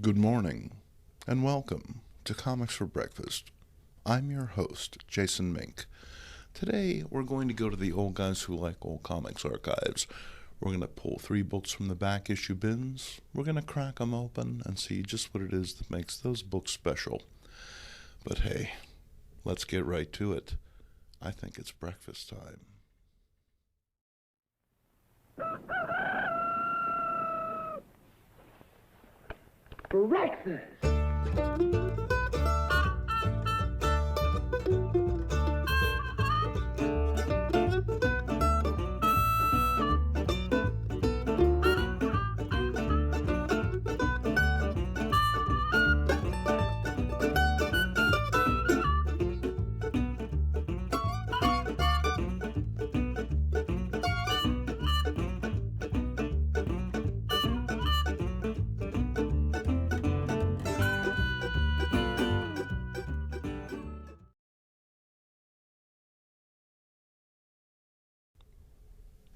Good morning, and welcome to Comics for Breakfast. I'm your host, Jason Mink. Today, we're going to go to the Old Guys Who Like Old Comics archives. We're going to pull 3 books from the back issue bins. We're going to crack them open and see just what it is that makes those books special. But hey, let's get right to it. I think it's breakfast time. Breakfast.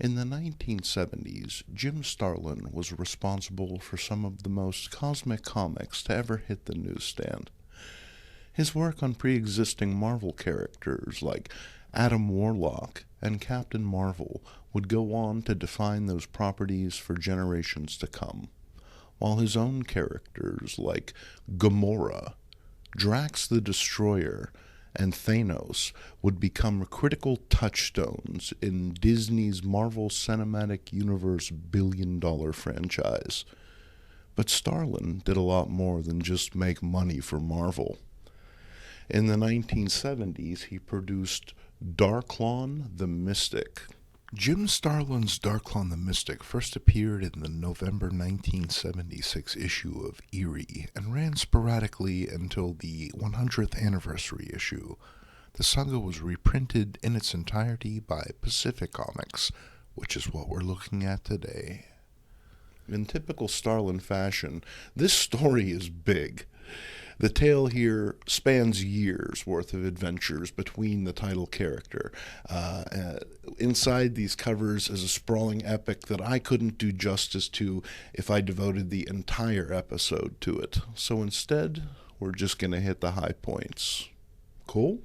In the 1970s, Jim Starlin was responsible for some of the most cosmic comics to ever hit the newsstand. His work on pre-existing Marvel characters like Adam Warlock and Captain Marvel would go on to define those properties for generations to come, while his own characters like Gamora, Drax the Destroyer, and Thanos would become critical touchstones in Disney's Marvel Cinematic Universe billion-dollar franchise. But Starlin did a lot more than just make money for Marvel. In the 1970s, he produced Darklon the Mystic. Jim Starlin's Darklon the Mystic first appeared in the November 1976 issue of Eerie and ran sporadically until the 100th anniversary issue. The saga was reprinted in its entirety by Pacific Comics, which is what we're looking at today. In typical Starlin fashion, this story is big. The tale here spans years' worth of adventures between the title character. Inside these covers is a sprawling epic that I couldn't do justice to if I devoted the entire episode to it. So instead, we're just going to hit the high points. Cool?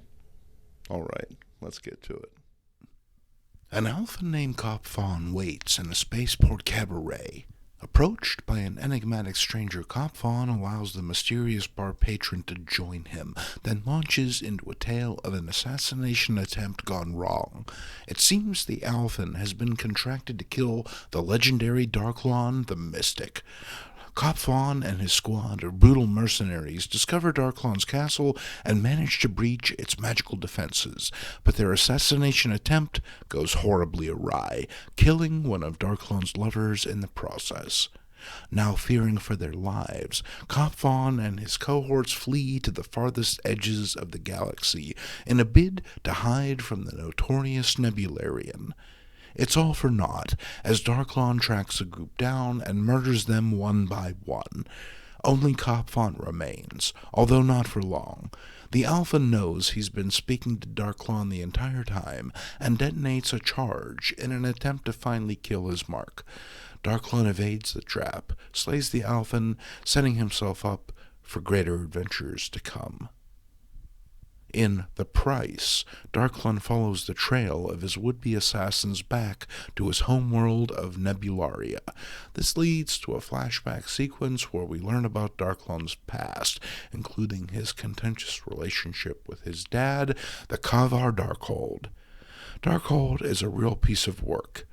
All right, let's get to it. An alpha named Cop Fawn waits in a spaceport cabaret. Approached by an enigmatic stranger, Cop Fawn allows the mysterious bar patron to join him, then launches into a tale of an assassination attempt gone wrong. It seems the Alphan has been contracted to kill the legendary Darklon the Mystic. Cop Fawn and his squad of brutal mercenaries discover Darklon's castle and manage to breach its magical defenses, but their assassination attempt goes horribly awry, killing one of Darklon's lovers in the process. Now fearing for their lives, Cop Fawn and his cohorts flee to the farthest edges of the galaxy in a bid to hide from the notorious Nebularian. It's all for naught, as Darklon tracks the group down and murders them one by one. Only Cop Fawn remains, although not for long. The Alpha knows he's been speaking to Darklon the entire time and detonates a charge in an attempt to finally kill his mark. Darklon evades the trap, slays the Alphan, setting himself up for greater adventures to come. In The Price, Darklon follows the trail of his would-be assassins back to his homeworld of Nebularia. This leads to a flashback sequence where we learn about Darklon's past, including his contentious relationship with his dad, the Kavar Darkhold. Darkhold is a real piece of work.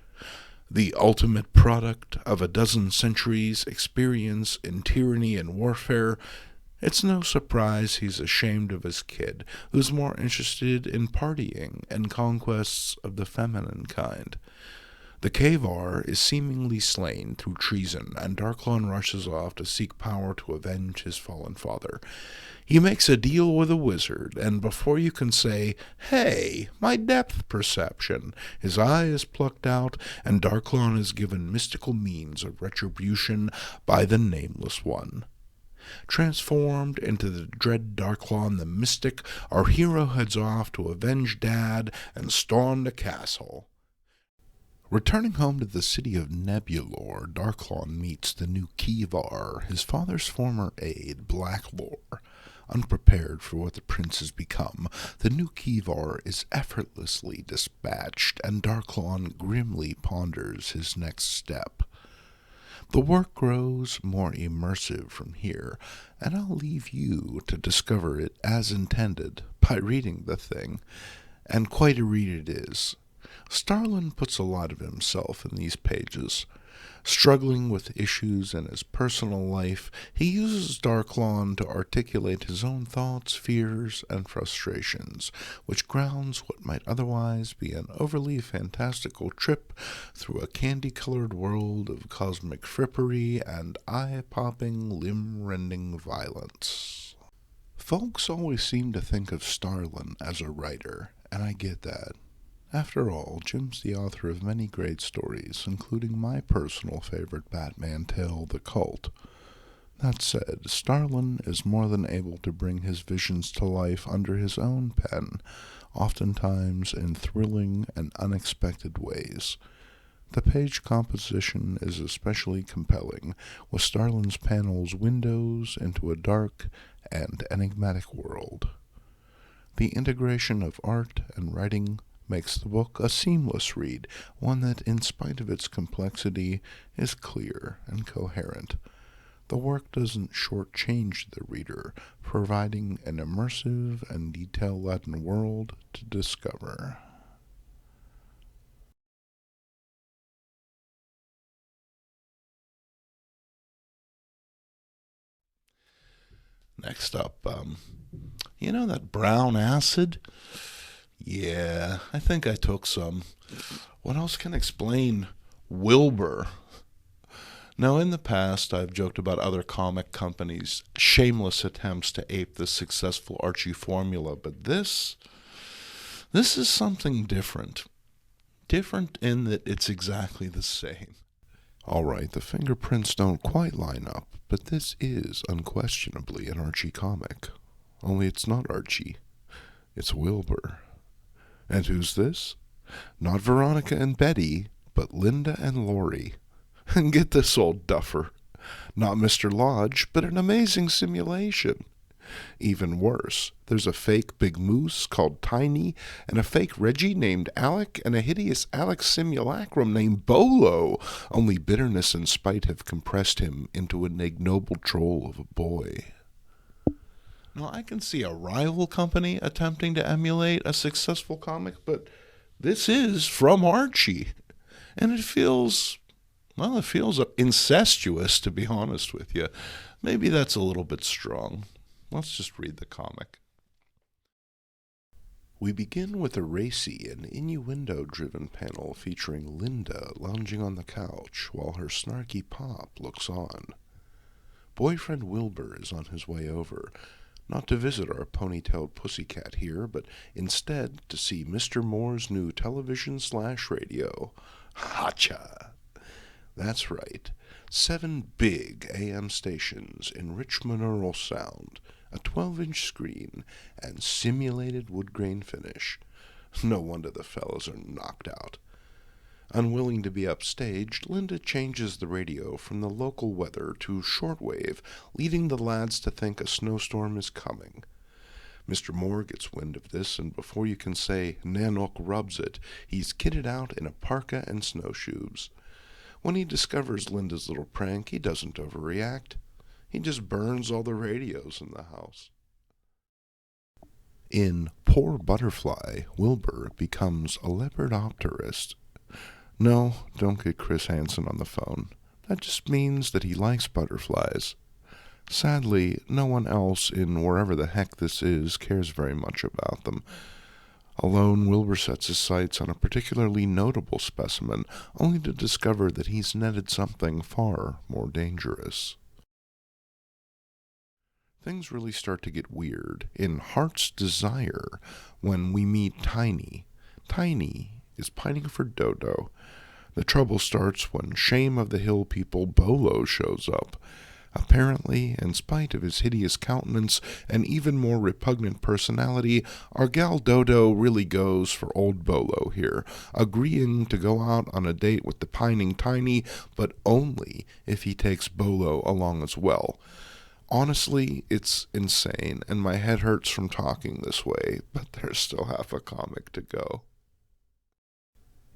The ultimate product of a dozen centuries' experience in tyranny and warfare. It's no surprise he's ashamed of his kid, who's more interested in partying and conquests of the feminine kind. The Kavar is seemingly slain through treason, and Darklon rushes off to seek power to avenge his fallen father. He makes a deal with a wizard, and before you can say, "Hey, my depth perception," his eye is plucked out, and Darklon is given mystical means of retribution by the Nameless One. Transformed into the dread Darklon the Mystic, our hero heads off to avenge Dad and storm the castle. Returning home to the city of Nebulor, Darklon meets the new Kivar, his father's former aide, Blacklore. Unprepared for what the prince has become, the new Kivar is effortlessly dispatched, and Darklon grimly ponders his next step. The work grows more immersive from here, and I'll leave you to discover it as intended by reading the thing, and quite a read it is. Starlin puts a lot of himself in these pages. Struggling with issues in his personal life, he uses Darklon to articulate his own thoughts, fears, and frustrations, which grounds what might otherwise be an overly fantastical trip through a candy-colored world of cosmic frippery and eye-popping, limb-rending violence. Folks always seem to think of Starlin as a writer, and I get that. After all, Jim's the author of many great stories, including my personal favorite Batman tale, The Cult. That said, Starlin is more than able to bring his visions to life under his own pen, oftentimes in thrilling and unexpected ways. The page composition is especially compelling, with Starlin's panels windows into a dark and enigmatic world. The integration of art and writing makes the book a seamless read, one that, in spite of its complexity, is clear and coherent. The work doesn't shortchange the reader, providing an immersive and detail-laden world to discover. Next up, you know that brown acid? Yeah, I think I took some. What else can explain Wilbur? Now, in the past, I've joked about other comic companies' shameless attempts to ape the successful Archie formula, but this is something different. Different in that it's exactly the same. All right, the fingerprints don't quite line up, but this is unquestionably an Archie comic. Only it's not Archie. It's Wilbur. And who's this? Not Veronica and Betty, but Linda and Lori. And get this old duffer. Not Mr. Lodge, but an amazing simulation. Even worse, there's a fake Big Moose called Tiny, and a fake Reggie named Alec, and a hideous Alex simulacrum named Bolo. Only bitterness and spite have compressed him into an ignoble troll of a boy. Now, I can see a rival company attempting to emulate a successful comic, but this is from Archie. And it feels incestuous, to be honest with you. Maybe that's a little bit strong. Let's just read the comic. We begin with a racy and innuendo-driven panel featuring Linda lounging on the couch while her snarky pop looks on. Boyfriend Wilbur is on his way over, not to visit our ponytailed pussycat here, but instead to see Mr. Moore's new television/radio. Hacha! That's right, 7 big AM stations in rich monaural sound, a 12-inch screen, and simulated wood-grain finish. No wonder the fellows are knocked out. Unwilling to be upstaged, Linda changes the radio from the local weather to shortwave, leading the lads to think a snowstorm is coming. Mr. Moore gets wind of this, and before you can say Nanook rubs it, he's kitted out in a parka and snowshoes. When he discovers Linda's little prank, he doesn't overreact. He just burns all the radios in the house. In Poor Butterfly, Wilbur becomes a lepidopterist. No, don't get Chris Hansen on the phone. That just means that he likes butterflies. Sadly, no one else in wherever the heck this is cares very much about them. Alone, Wilbur sets his sights on a particularly notable specimen, only to discover that he's netted something far more dangerous. Things really start to get weird in Heart's Desire when we meet Tiny. Tiny is pining for Dodo. The trouble starts when Shame of the Hill people Bolo shows up. Apparently, in spite of his hideous countenance and even more repugnant personality, our gal Dodo really goes for old Bolo here, agreeing to go out on a date with the pining Tiny, but only if he takes Bolo along as well. Honestly, it's insane, and my head hurts from talking this way, but there's still half a comic to go.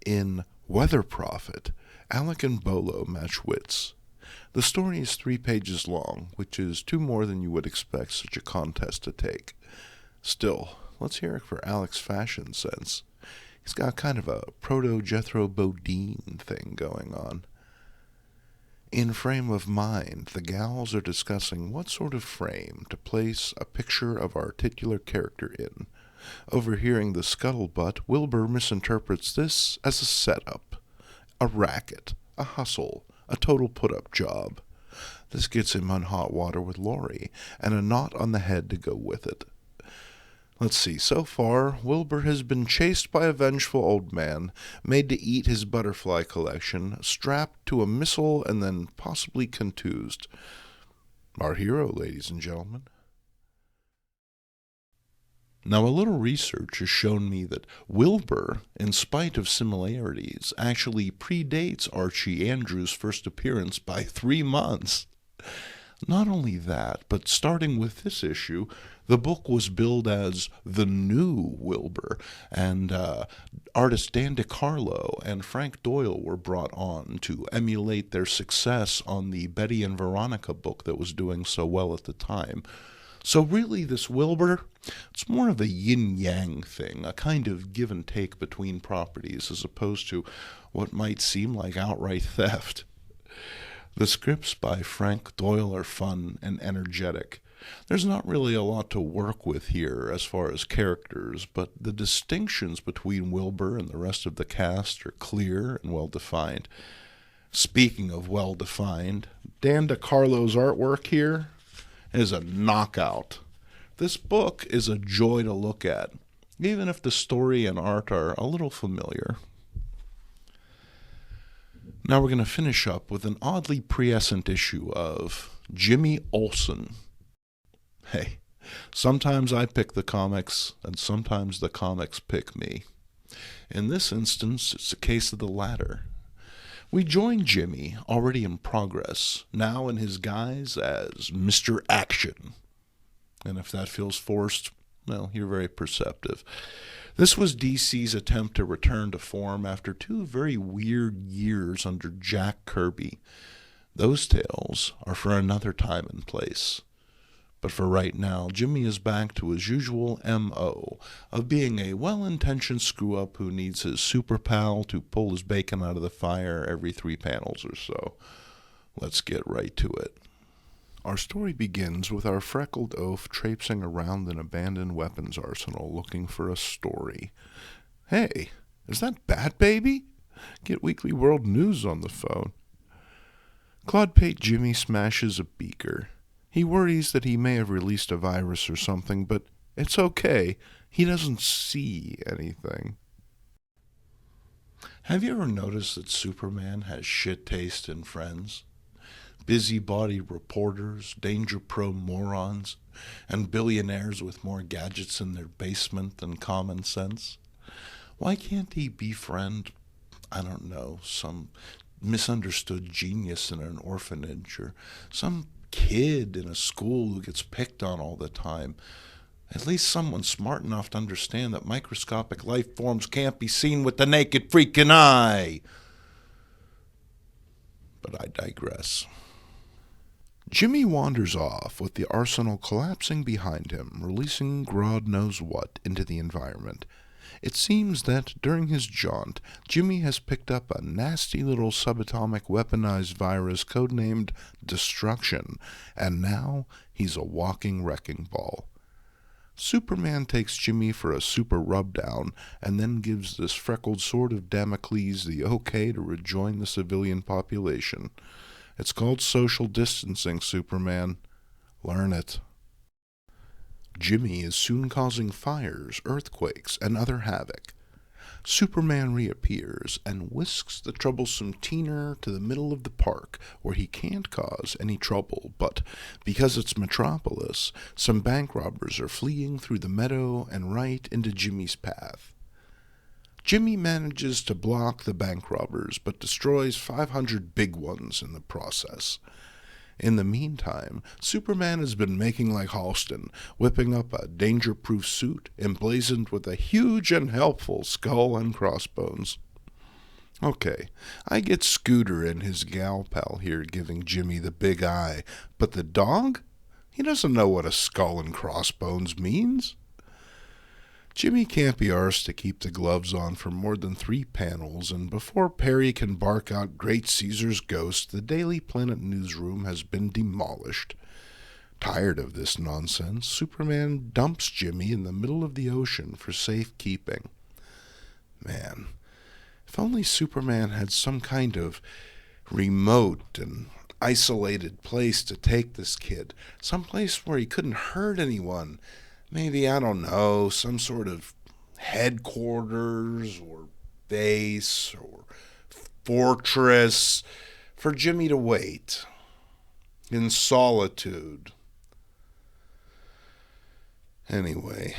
In Weather Prophet, Alec and Bolo match wits. The story is 3 pages long, which is 2 more than you would expect such a contest to take. Still, let's hear it for Alec's fashion sense. He's got kind of a proto-Jethro Bodine thing going on. In Frame of Mind, the gals are discussing what sort of frame to place a picture of our titular character in. Overhearing the scuttlebutt, Wilbur misinterprets this as a setup, a racket, a hustle, a total put-up job. This gets him on hot water with Laurie, and a knot on the head to go with it. Let's see, so far, Wilbur has been chased by a vengeful old man, made to eat his butterfly collection, strapped to a missile, and then possibly contused. Our hero, ladies and gentlemen. Now, a little research has shown me that Wilbur, in spite of similarities, actually predates Archie Andrews' first appearance by 3 months. Not only that, but starting with this issue, the book was billed as The New Wilbur, and artists Dan DiCarlo and Frank Doyle were brought on to emulate their success on the Betty and Veronica book that was doing so well at the time. So really, this Wilbur, it's more of a yin-yang thing, a kind of give and take between properties, as opposed to what might seem like outright theft. The scripts by Frank Doyle are fun and energetic. There's not really a lot to work with here as far as characters, but the distinctions between Wilbur and the rest of the cast are clear and well-defined. Speaking of well-defined, Dan DiCarlo's artwork here is a knockout. This book is a joy to look at, even if the story and art are a little familiar. Now we're going to finish up with an oddly prescient issue of Jimmy Olsen. Hey, sometimes I pick the comics, and sometimes the comics pick me. In this instance, it's a case of the latter. We join Jimmy, already in progress, now in his guise as Mr. Action. And if that feels forced, well, you're very perceptive. This was DC's attempt to return to form after 2 very weird years under Jack Kirby. Those tales are for another time and place. But for right now, Jimmy is back to his usual M.O. of being a well-intentioned screw-up who needs his super pal to pull his bacon out of the fire every 3 panels or so. Let's get right to it. Our story begins with our freckled oaf traipsing around an abandoned weapons arsenal looking for a story. Hey, is that Bat Baby? Get Weekly World News on the phone. Claude Pate Jimmy smashes a beaker. He worries that he may have released a virus or something, but it's okay. He doesn't see anything. Have you ever noticed that Superman has shit taste in friends? Busybody reporters, danger-prone morons, and billionaires with more gadgets in their basement than common sense? Why can't he befriend, I don't know, some misunderstood genius in an orphanage, or some kid in a school who gets picked on all the time? At least someone smart enough to understand that microscopic life forms can't be seen with the naked freaking eye. But I digress. Jimmy wanders off with the arsenal collapsing behind him, releasing God knows what into the environment. It seems that during his jaunt, Jimmy has picked up a nasty little subatomic weaponized virus codenamed Destruction, and now he's a walking wrecking ball. Superman takes Jimmy for a super rub-down, and then gives this freckled sword of Damocles the okay to rejoin the civilian population. It's called social distancing, Superman. Learn it. Jimmy is soon causing fires, earthquakes, and other havoc. Superman reappears and whisks the troublesome teener to the middle of the park, where he can't cause any trouble, but because it's Metropolis, some bank robbers are fleeing through the meadow and right into Jimmy's path. Jimmy manages to block the bank robbers, but destroys 500 big ones in the process. In the meantime, Superman has been making like Halston, whipping up a danger-proof suit emblazoned with a huge and helpful skull and crossbones. Okay, I get Scooter and his gal pal here giving Jimmy the big eye, but the dog? He doesn't know what a skull and crossbones means. Jimmy can't be arsed to keep the gloves on for more than 3 panels, and before Perry can bark out Great Caesar's ghost, the Daily Planet newsroom has been demolished. Tired of this nonsense, Superman dumps Jimmy in the middle of the ocean for safekeeping. Man, if only Superman had some kind of remote and isolated place to take this kid, some place where he couldn't hurt anyone. Maybe, I don't know, some sort of headquarters or base or fortress for Jimmy to wait in solitude. Anyway,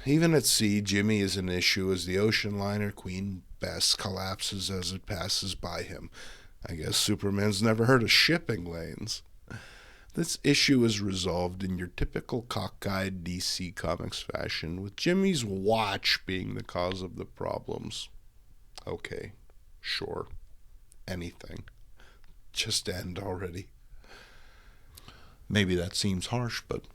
even at sea, Jimmy is an issue as the ocean liner Queen Bess collapses as it passes by him. I guess Superman's never heard of shipping lanes. This issue is resolved in your typical cockeyed DC Comics fashion, with Jimmy's watch being the cause of the problems. Okay, sure. Anything. Just end already. Maybe that seems harsh, but,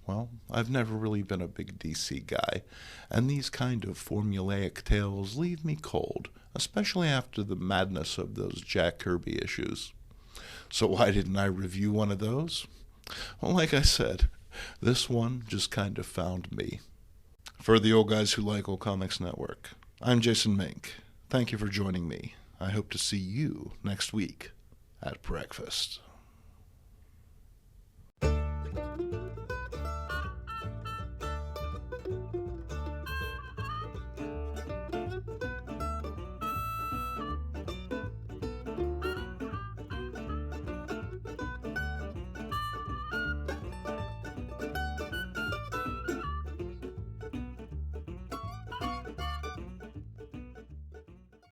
well, I've never really been a big DC guy, and these kind of formulaic tales leave me cold, especially after the madness of those Jack Kirby issues. So why didn't I review one of those? Well, like I said, this one just kind of found me. For the old guys who like Old Comics Network, I'm Jason Mink. Thank you for joining me. I hope to see you next week at breakfast.